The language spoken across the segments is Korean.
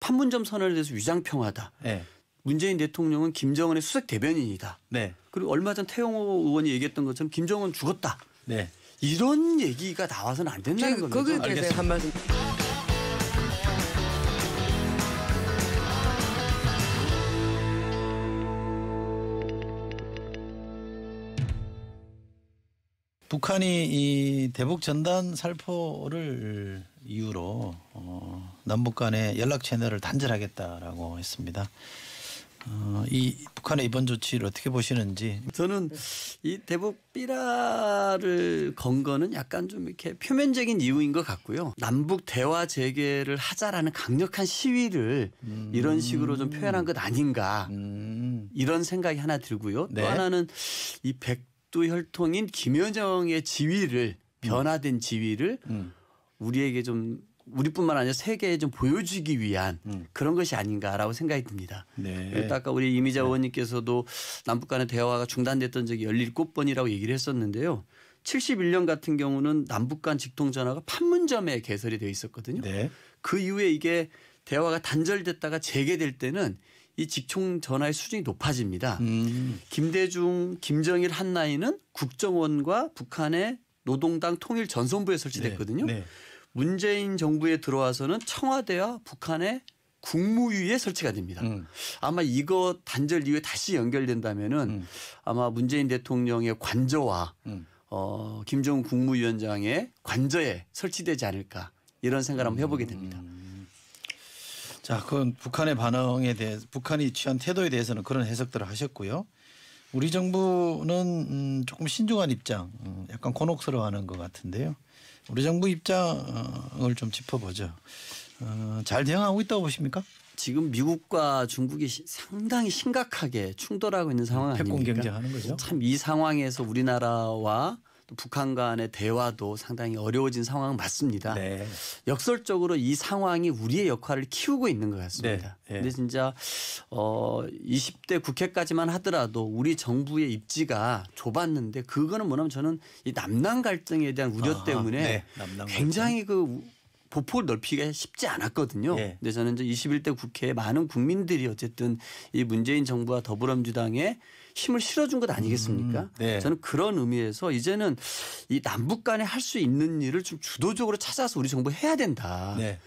판문점 선언에 대해서 위장평화다. 네. 문재인 대통령은 김정은의 수석 대변인이다. 네. 그리고 얼마 전 태영호 의원이 얘기했던 것처럼 김정은 죽었다. 네. 이런 얘기가 나와서는 안 된다는 겁니다. 거기에 대해서 한 말씀. 북한이 이 대북 전단 살포를 이유로 남북 간의 연락 채널을 단절하겠다라고 했습니다. 이 북한의 이번 조치를 어떻게 보시는지. 저는 이 대북 삐라를 건 거는 약간 좀 이렇게 표면적인 이유인 것 같고요. 남북 대화 재개를 하자라는 강력한 시위를 이런 식으로 좀 표현한 것 아닌가 이런 생각이 하나 들고요. 네. 또 하나는 이 백두 혈통인 김여정의 지위를 변화된 지위를 우리에게 좀 우리뿐만 아니라 세계에 좀 보여주기 위한 그런 것이 아닌가라고 생각이 듭니다. 네. 아까 우리 이미자 의원님께서도 남북 간의 대화가 중단됐던 적이 17번이라고 얘기를 했었는데요. 71년 같은 경우는 남북 간 직통전화가 판문점에 개설이 되어 있었거든요. 네. 그 이후에 이게 대화가 단절됐다가 재개될 때는 이 직통전화의 수준이 높아집니다. 김대중, 김정일 한나이는 국정원과 북한의 노동당 통일전선부에 설치됐거든요. 네. 네. 문재인 정부에 들어와서는 청와대와 북한의 국무위에 설치가 됩니다. 아마 이거 단절 이후에 다시 연결된다면은 아마 문재인 대통령의 관저와 김정은 국무위원장의 관저에 설치되지 않을까 이런 생각을 한번 해보게 됩니다. 자, 그건 북한의 반응에 대해서 북한이 취한 태도에 대해서는 그런 해석들을 하셨고요. 우리 정부는 조금 신중한 입장, 약간 곤혹스러워하는 것 같은데요. 우리 정부 입장을 좀 짚어보죠. 잘 대응하고 있다고 보십니까? 지금 미국과 중국이 상당히 심각하게 충돌하고 있는 상황 패권 아닙니까? 경쟁하는 거죠. 참 이 상황에서 우리나라와 또 북한 간의 대화도 상당히 어려워진 상황은 맞습니다. 네. 역설적으로 이 상황이 우리의 역할을 키우고 있는 것 같습니다. 네. 네. 근데 진짜 20대 국회까지만 하더라도 우리 정부의 입지가 좁았는데 그거는 뭐냐면 저는 이 남남 갈등에 대한 우려 때문에 네. 남남 굉장히 그 보폭을 넓히기가 쉽지 않았거든요. 네. 근데 저는 이제 21대 국회에 많은 국민들이 어쨌든 이 문재인 정부와 더불어민주당에 힘을 실어준 것 아니겠습니까? 네. 저는 그런 의미에서 이제는 이 남북 간에 할 수 있는 일을 좀 주도적으로 찾아서 우리 정부 해야 된다. 네.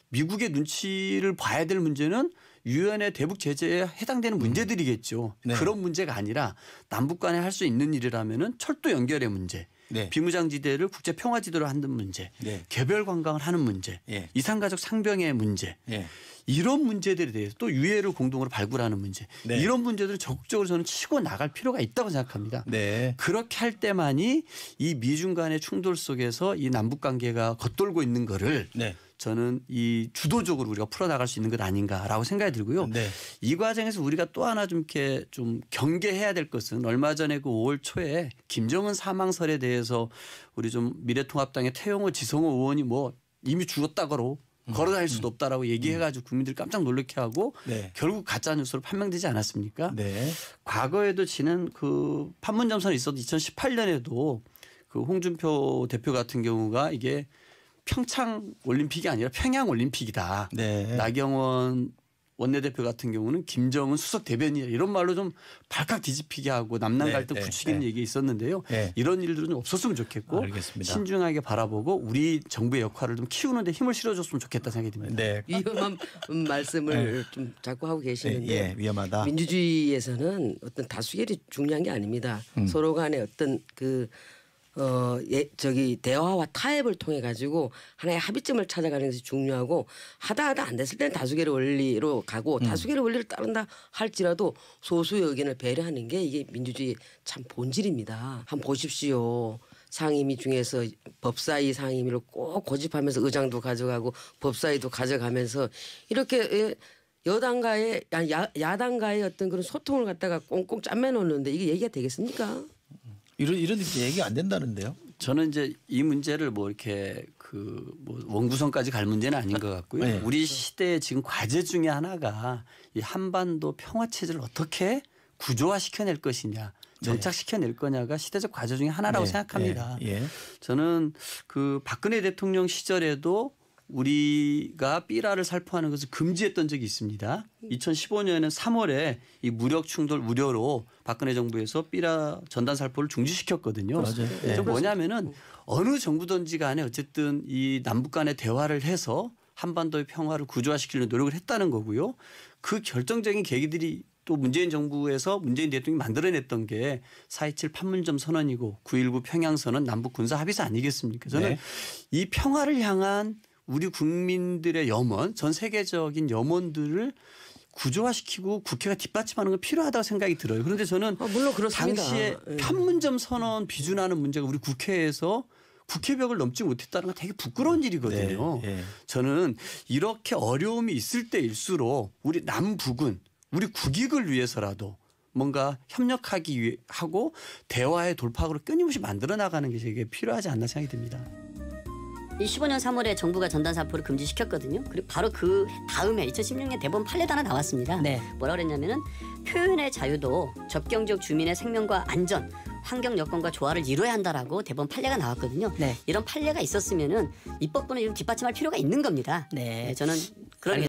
미국의 눈치를 봐야 될 문제는 유엔의 대북 제재에 해당되는 문제들이겠죠. 네. 그런 문제가 아니라 남북 간에 할 수 있는 일이라면은 철도 연결의 문제. 네. 비무장지대를 국제평화지대로 하는 문제, 네. 개별 관광을 하는 문제, 예. 이산가족 상병의 문제 예. 이런 문제들에 대해서 또 유해를 공동으로 발굴하는 문제 네. 이런 문제들을 적극적으로 저는 치고 나갈 필요가 있다고 생각합니다. 네. 그렇게 할 때만이 이 미중 간의 충돌 속에서 이 남북 관계가 겉돌고 있는 거를 네. 저는 이 주도적으로 우리가 풀어나갈 수 있는 것 아닌가라고 생각이 들고요. 네. 이 과정에서 우리가 또 하나 좀 이렇게 좀 경계해야 될 것은 얼마 전에 그 5월 초에 김정은 사망설에 대해서 우리 좀 미래통합당의 태영호 지성호 의원이 뭐 이미 죽었다고 걸어다닐 수도 없다라고 얘기해가지고 국민들 깜짝 놀라게 하고 네. 결국 가짜 뉴스로 판명되지 않았습니까? 네. 과거에도 지난 그 판문점 선이 있어도 2018년에도 그 홍준표 대표 같은 경우가 이게 평창 올림픽이 아니라 평양 올림픽이다. 네. 나경원 원내대표 같은 경우는 김정은 수석 대변인 이런 말로 좀 발칵 뒤집히게 하고 남남 네, 갈등 네, 부추기는 네. 얘기 있었는데요. 네. 이런 일들은 좀 없었으면 좋겠고 알겠습니다. 신중하게 바라보고 우리 정부의 역할을 좀 키우는 데 힘을 실어줬으면 좋겠다 생각이 듭니다. 네. 위험한 말씀을 좀 자꾸 하고 계시는데 예, 위험하다. 민주주의에서는 어떤 다수결이 중요한 게 아닙니다. 서로 간에 어떤 대화와 타협을 통해 가지고 하나의 합의점을 찾아가는 것이 중요하고 하다 안 됐을 때는 다수결의 원리로 가고 다수결의 원리를 따른다 할지라도 소수의 의견을 배려하는 게 이게 민주주의 참 본질입니다. 한번 보십시오. 상임위 중에서 법사위 상임위를 꼭 고집하면서 의장도 가져가고 법사위도 가져가면서 이렇게 여당과의 야당과의 어떤 그런 소통을 갖다가 꽁꽁 짬매 놓는데 이게 얘기가 되겠습니까? 이런 얘기가 안 된다는데요. 저는 이제 이 문제를 뭐 이렇게 뭐 원구성까지 갈 문제는 아닌 것 같고요. 네. 우리 시대의 지금 과제 중에 하나가 이 한반도 평화 체제를 어떻게 구조화시켜낼 것이냐, 정착시켜낼 거냐가 시대적 과제 중에 하나라고 네. 생각합니다. 예. 저는 그 박근혜 대통령 시절에도 우리가 삐라를 살포하는 것을 금지했던 적이 있습니다. 2015년에는 3월에 이 무력 충돌 우려로 박근혜 정부에서 삐라 전단 살포를 중지시켰거든요. 맞아요. 그 뭐냐면은 어느 정부든지 간에 어쨌든 이 남북 간의 대화를 해서 한반도의 평화를 구조화시키려는 노력을 했다는 거고요. 그 결정적인 계기들이 또 문재인 정부에서 문재인 대통령이 만들어냈던 게 4.27 판문점 선언이고 9.19 평양선언 남북 군사 합의서 아니겠습니까? 저는 이 평화를 향한 우리 국민들의 염원, 전 세계적인 염원들을 구조화시키고 국회가 뒷받침하는 건 필요하다고 생각이 들어요. 그런데 저는 물론 그렇습니다. 당시에 판문점 선언 비준하는 문제가 우리 국회에서 국회벽을 넘지 못했다는 건 되게 부끄러운 일이거든요. 저는 이렇게 어려움이 있을 때일수록 우리 남북은 우리 국익을 위해서라도 뭔가 협력하기 하고 대화의 돌파구를 끊임없이 만들어 나가는 게 되게 필요하지 않나 생각이 듭니다. 2015년 3월에 정부가 전단 살포를 금지시켰거든요. 그리고 바로 그 다음에 2016년 대법원 판례가 하나 나왔습니다. 네. 뭐라 그랬냐면은 표현의 자유도 접경 지역 주민의 생명과 안전, 환경 여건과 조화를 이뤄야 한다라고 대법원 판례가 나왔거든요. 네. 이런 판례가 있었으면은 입법부는 좀 뒷받침할 필요가 있는 겁니다. 네. 저는 그런